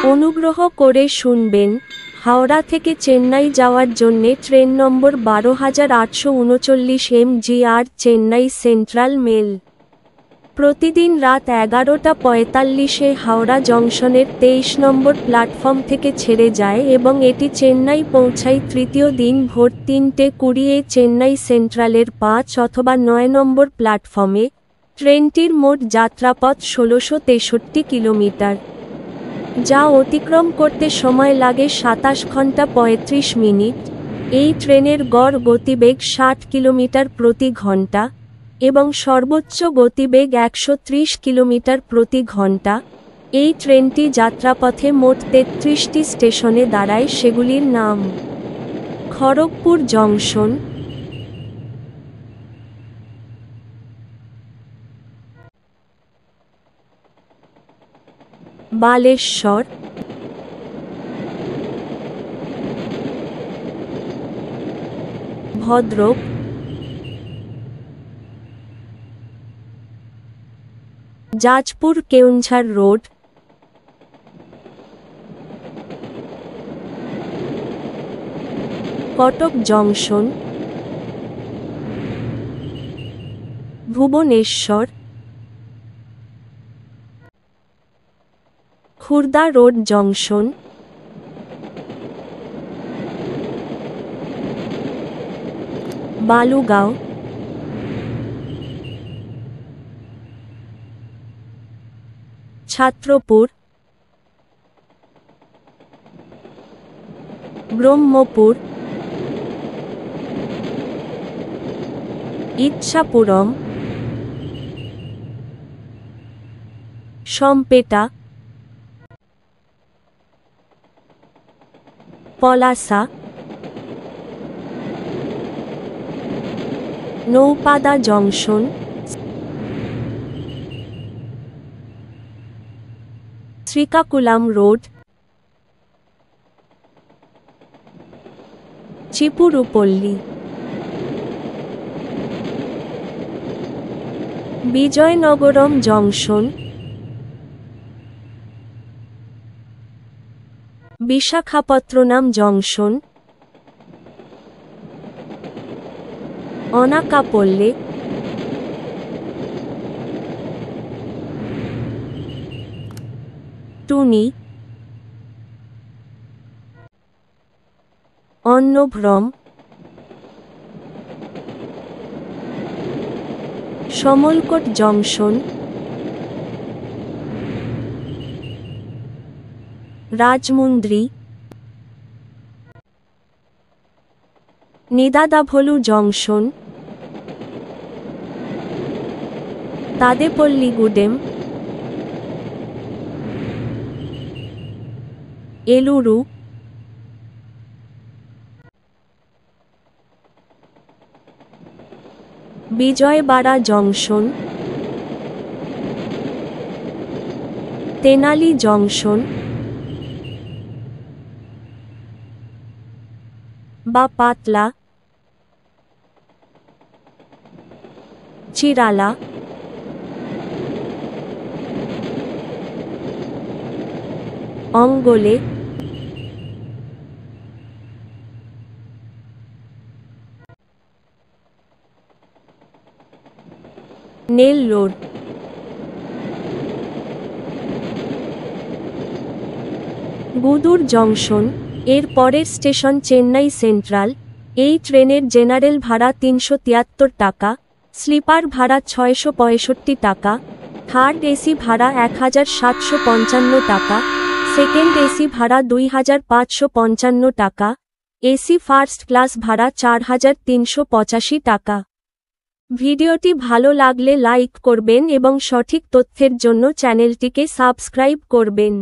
অনুগ্রহ করে শুনবেন, হাওড়া থেকে চেন্নাই যাওয়ার জন্যে train number ১২৮৩৯ MGR Chennai central mail. প্রতিদিন রাত ১১:৪৫-এ হাওড়া জংশনের ২৩ নম্বর প্ল্যাটফর্ম থেকে ছেড়ে যায় এবং এটি চেন্নাই পৌঁছায় তৃতীয় দিন ভোর ৩:২০-এ চেন্নাই সেন্ট্রালের ৫ অথবা ৯ নম্বর প্ল্যাটফর্মে। ট্রেনটির মোট যাত্রাপথ ১৬৬৩ কিলোমিটার, যা অতিক্রম করতে সময় লাগে ২৭ ঘন্টা ৩৫ মিনিট। এই ট্রেনের গড় গতিবেগ ৬০ কিলোমিটার প্রতি ঘন্টা এবং সর্বোচ্চ গতিবেগ ১৩০ কিলোমিটার প্রতি ঘন্টা। এই ট্রেনটি যাত্রাপথে মোট ৩৩টি স্টেশনে দাঁড়ায়, সেগুলির নাম: Kharagpur junction, Balasore, Bhadrak, Jajpur Keonjhar road, Cuttack junction, Bhubaneswar, Khurda road junction, Balugaon, Chhatrapur, Brahmapur, Ichchhapuram, Sompeta, Palasa, Naupada junction, Srikakulam road, Chipurupalli, Vizianagaram junction, Visakhapatnam junction, Anakapalli, Tuni, Annavaram, Samalkot junction, Rajahmundry, Nidadavolu junction, Tadepalligudem, Eluru, Vijayawada junction, Tenali junction Bapatla, চিরালা, অঙ্গলে, Nellore, গুদুর junction. এর পরের স্টেশন চেন্নাই সেন্ট্রাল। এই ট্রেনের জেনারেল ভাড়া ৩৭৩ টাকা, স্লিপার ভাড়া ৬৬৫ টাকা, থার্ড এসি ভাড়া ১৭৫৫ টাকা, সেকেন্ড এসি ভাড়া ২৫৫৫ টাকা, এসি ফার্স্ট ক্লাস ভাড়া ৪৩৮৫ টাকা। ভিডিওটি ভালো লাগলে লাইক করবেন এবং সঠিক তথ্যের জন্য চ্যানেলটিকে সাবস্ক্রাইব করবেন।